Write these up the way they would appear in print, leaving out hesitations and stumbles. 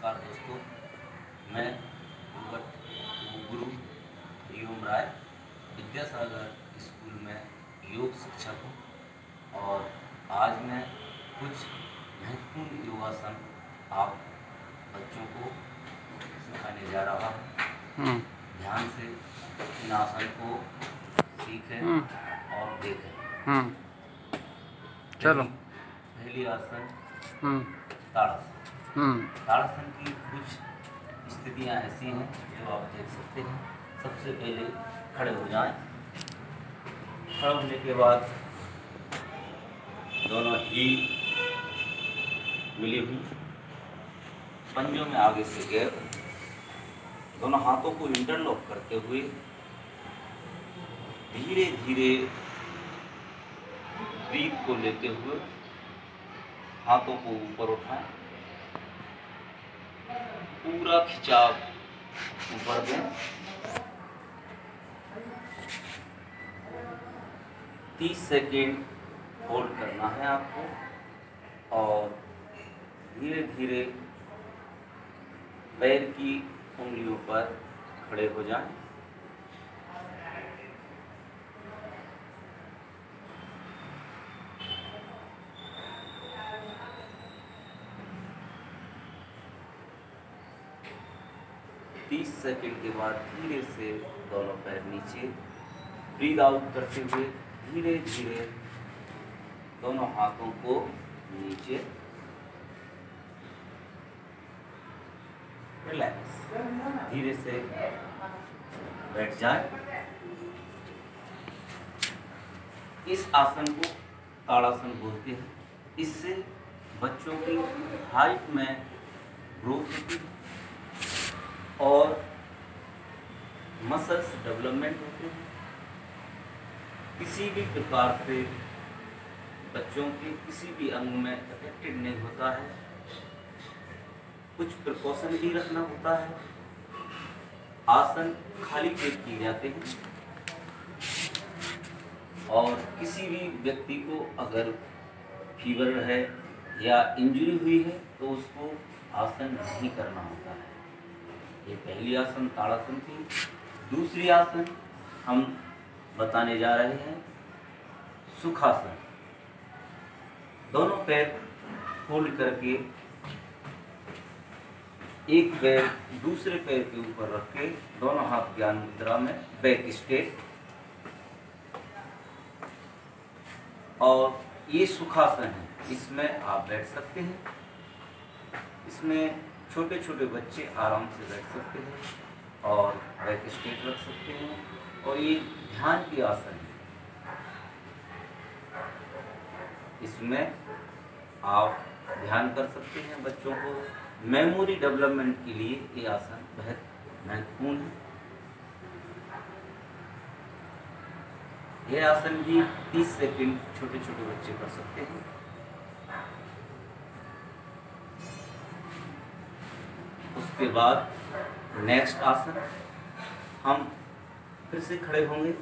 नमस्कार दोस्तों, मैं भगवत गुरु हरिओम राय विद्यासागर स्कूल में योग शिक्षक हूँ और आज मैं कुछ महत्वपूर्ण योगासन आप बच्चों को सिखाने जा रहा हूँ। ध्यान से इन आसन को सीखें और देखें। चलो पहली आसन ताड़ासन। ताड़ासन की कुछ स्थितियां ऐसी हैं जो आप देख सकते हैं। सबसे पहले खड़े हो जाएं। खड़े होने के बाद दोनों हील मिली हुई पंजों में आगे से गैप, दोनों हाथों को इंटरलॉक करते हुए धीरे धीरे ब्रीथ को लेते हुए हाथों को ऊपर उठाएं, पूरा खिंचाव ऊपर दें। 30 सेकेंड होल्ड करना है आपको और धीरे धीरे पैर की उंगलियों पर खड़े हो जाएं। तीस सेकेंड के बाद धीरे से दोनों पैर नीचे, ब्रीद आउट करते हुए धीरे धीरे दोनों हाथों को नीचे, रिलैक्स, धीरे से बैठ जाए। इस आसन को ताड़ासन बोलते हैं। इससे बच्चों की हाइट में ग्रोथ होती है और मसल्स डेवलपमेंट होते हैं। किसी भी प्रकार से बच्चों के किसी भी अंग में अफेक्टेड नहीं होता है। कुछ प्रिकॉशन भी रखना होता है। आसन खाली पेट किए जाते हैं और किसी भी व्यक्ति को अगर फीवर है या इंजरी हुई है तो उसको आसन नहीं करना होता है। ये पहली आसन ताड़ासन थी। दूसरी आसन हम बताने जा रहे हैं सुखासन। दोनों पैर फोल्ड करके एक पैर दूसरे पैर के ऊपर रख के दोनों हाथ ज्ञान मुद्रा में बैक स्ट्रेट, और ये सुखासन है। इसमें आप बैठ सकते हैं। इसमें छोटे छोटे बच्चे आराम से बैठ सकते हैं और बैक स्ट्रेट रख सकते हैं और ये ध्यान की आसन है। इसमें आप ध्यान कर सकते हैं। बच्चों को मेमोरी डेवलपमेंट के लिए ये आसन बहुत महत्वपूर्ण है। यह आसन भी 30 सेकंड छोटे छोटे बच्चे कर सकते हैं। उसके बाद नेक्स्ट आसन हम फिर से खड़े होंगे।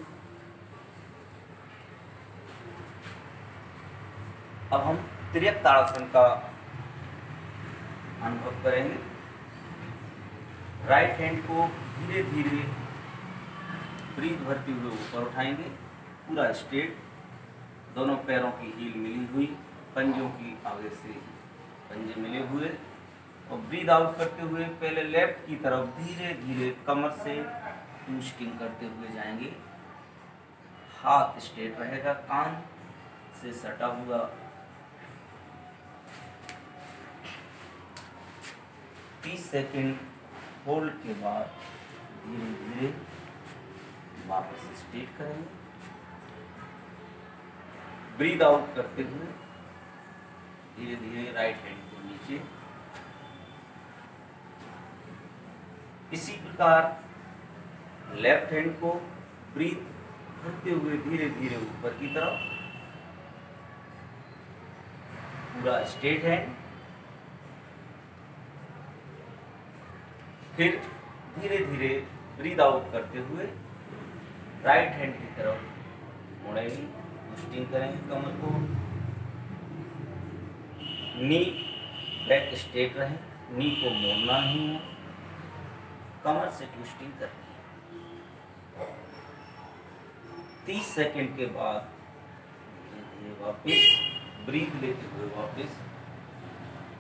अब हम तिर्यक ताड़ासन का अनुभव करेंगे। राइट हैंड को धीरे धीरे ब्रीथ भरते हुए ऊपर उठाएंगे, पूरा स्ट्रेट, दोनों पैरों की हील मिली हुई, पंजों की आगे से पंजे मिले हुए, और ब्रीद आउट करते हुए पहले लेफ्ट की तरफ धीरे धीरे कमर से ट्विस्टिंग करते हुए जाएंगे। हाथ स्ट्रेट रहेगा, कान से सटा हुआ। 30 सेकेंड होल्ड के बाद धीरे धीरे वापस स्ट्रेट करेंगे। ब्रीद आउट करते हुए धीरे धीरे राइट हैंड को नीचे। इसी प्रकार लेफ्ट हैंड को ब्रीथ भरते हुए धीरे धीरे ऊपर की तरफ, पूरा स्ट्रेट हैंड। फिर धीरे धीरे ब्रीद आउट करते हुए राइट हैंड की तरफ मुड़ेंगे, ट्विस्टिंग करेंगे कमर को। नी बैक स्ट्रेट रहे, नी को मोड़ना नहीं है, कमर से ट्विस्टिंग करनी है। 30 सेकंड के बाद धीरे धीरे वापस ब्रीथ लेते हुए वापस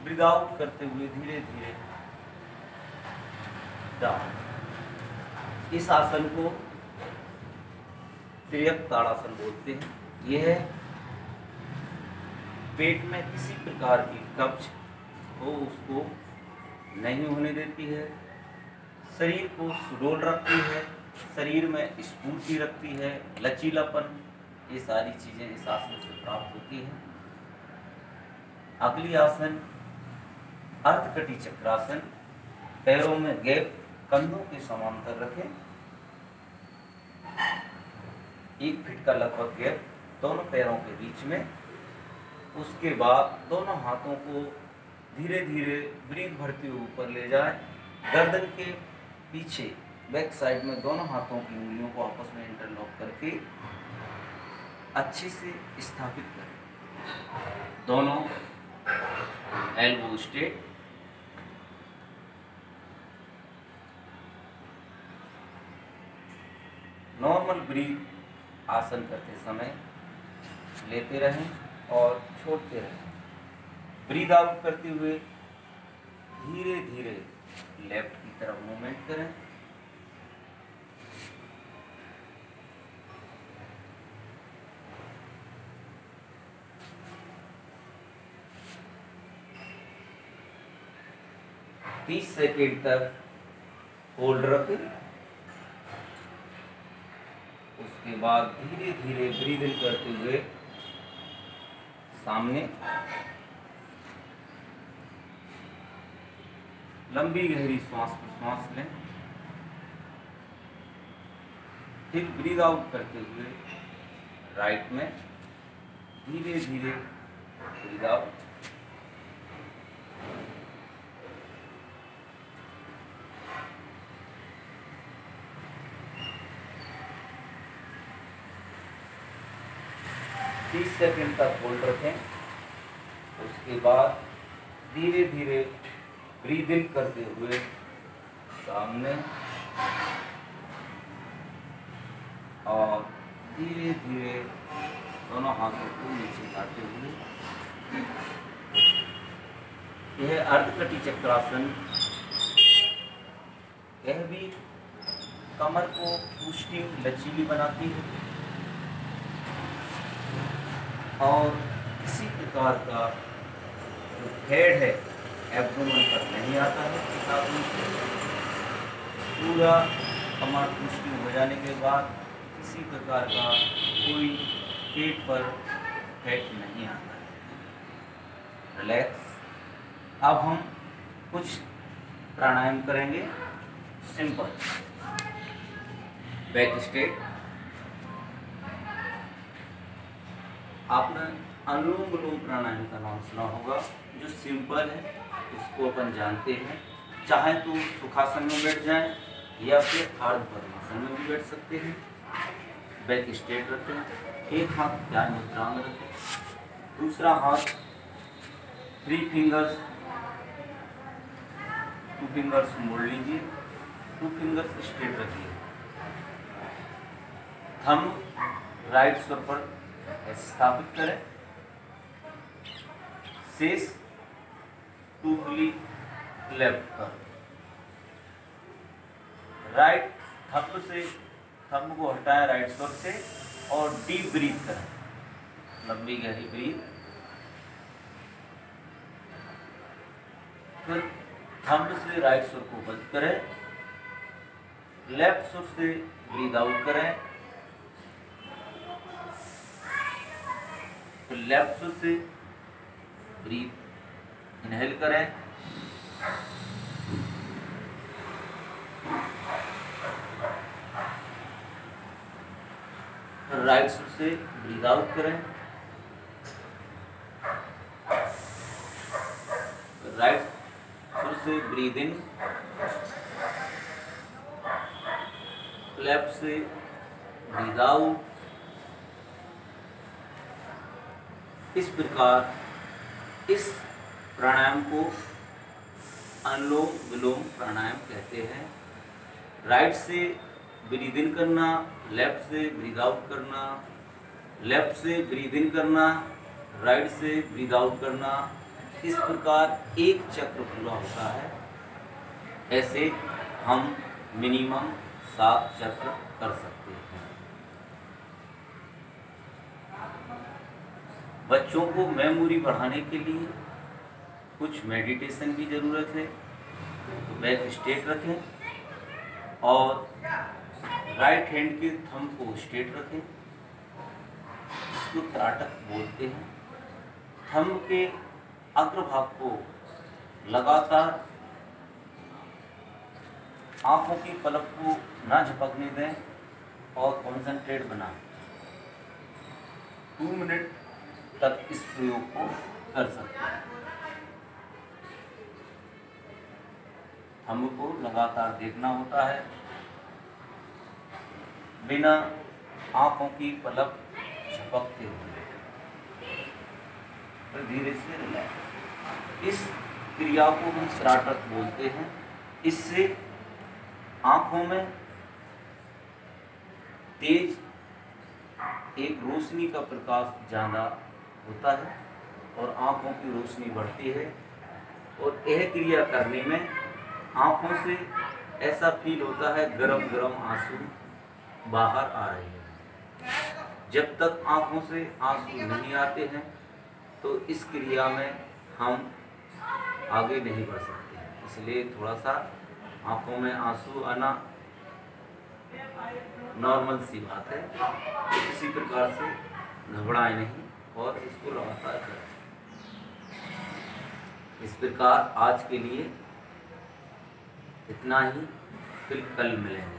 ब्रीथ आउट करते हुए धीरे धीरे डाउन। इस आसन को तिर्यक ताड़ासन बोलते हैं। यह पेट में किसी प्रकार की कब्ज हो उसको नहीं होने देती है, शरीर को सुडौल रखती है, शरीर में स्फूर्ति रखती है, लचीलापन, ये सारी चीजें इस आसन से प्राप्त होती हैं। अगली आसन अर्धकटी चक्रासन। पैरों में गैप कंधों के समांतर रखें, 1 फीट का लगभग गैप दोनों पैरों के बीच में। उसके बाद दोनों हाथों को धीरे धीरे ब्रीथ भरते हुए ऊपर ले जाएं। गर्दन के पीछे बैक साइड में दोनों हाथों की उंगलियों को आपस में इंटरलॉक करके अच्छे से स्थापित करें। दोनों एल्बो स्ट्रेट। नॉर्मल ब्रीथ आसन करते समय लेते रहें और छोड़ते रहें। ब्रीथ आउट करते हुए धीरे धीरे लेफ्ट की तरफ मूवमेंट करें। तीस सेकेंड तक होल्ड रखें। उसके बाद धीरे धीरे ब्रीथ इन करते हुए सामने लंबी गहरी श्वास प्रश्वास लें। फिर ब्रीथ आउट करते हुए राइट में धीरे धीरे ब्रीथ आउट। तीस सेकेंड तक होल्ड रखें। उसके बाद धीरे धीरे ब्रीथ इन करते हुए सामने और धीरे धीरे दोनों हाथों को नीचे लाते हुए। यह अर्धकटी चक्रासन। यह भी कमर को पुष्टिंग लचीली बनाती है और किसी प्रकार का जो हेड है एब्डोमेन पर नहीं आता है। इस आसन से पूरा कमर पुष्टिंग हो जाने के बाद किसी प्रकार का कोई पेट पर फैट नहीं आता है। रिलैक्स। अब हम कुछ प्राणायाम करेंगे। Simple back straight. आपने अनुलोम विलोम प्राणायाम का नाम सुना होगा, जो सिंपल है, इसको अपन जानते हैं। चाहे तो सुखासन में बैठ जाएं या फिर अर्ध पद्मासन में भी बैठ सकते हैं। बैक स्ट्रेट रखें, एक हाथ ध्यान मुद्रा में रखें, दूसरा हाथ 3 फिंगर्स 2 फिंगर्स मोड़ लीजिए, 2 फिंगर्स स्ट्रेट रखिए। थंब राइट स्वर पर स्थापित करें। शेष 2 उंगली लेफ्ट पर। राइट थंब को हटाएं राइट स्वर से और डीप ब्रीथ करें, लंबी गहरी ब्रीथ। फिर थंब से राइट स्वर को बंद करें, लेफ्ट स्वर से ब्रीथ आउट करें। तो लेफ्ट स्वर से ब्रीथ इनहेल करें, राइट स्वर से ब्रीथ आउट करें। राइट स्वर से ब्रीथ इन, लेफ्ट से ब्रीथ आउट। इस प्रकार इस प्राणायाम को अनुलोम विलोम प्राणायाम कहते हैं। राइट से ब्रीद इन करना, लेफ्ट से ब्रीद आउट करना, लेफ्ट से ब्रीद इन करना, राइट से ब्रीद आउट करना। इस प्रकार एक चक्र पूरा होता है। ऐसे हम मिनिमम 7 चक्र कर सकते हैं। बच्चों को मेमोरी बढ़ाने के लिए कुछ मेडिटेशन की ज़रूरत है। तो बैक स्ट्रेट रखें और राइट हैंड के थंब को स्ट्रेट रखें। इसको त्राटक बोलते हैं। थंब के अग्रभाग को लगातार आंखों की पलक को ना झपकने दें और कॉन्सेंट्रेट बनाएं। 2 मिनट तक इस प्रयोग को कर सकते हैं। थंब को लगातार देखना होता है बिना आंखों की पलक झपकते हुए। फिर धीरे से रिलैक्स। इस क्रिया को हम त्राटक बोलते हैं। इससे आंखों में तेज एक रोशनी का प्रकाश ज़्यादा होता है और आंखों की रोशनी बढ़ती है। और यह क्रिया करने में आंखों से ऐसा फील होता है गरम गरम आंसू बाहर आ रहे हैं। जब तक आंखों से आंसू नहीं आते हैं तो इस क्रिया में हम आगे नहीं बढ़ सकते। इसलिए थोड़ा सा आंखों में आंसू आना नॉर्मल सी बात है। तो किसी प्रकार से घबराएं नहीं और इसको लगातार करें। इस प्रकार आज के लिए इतना ही, फिर कल मिलेंगे।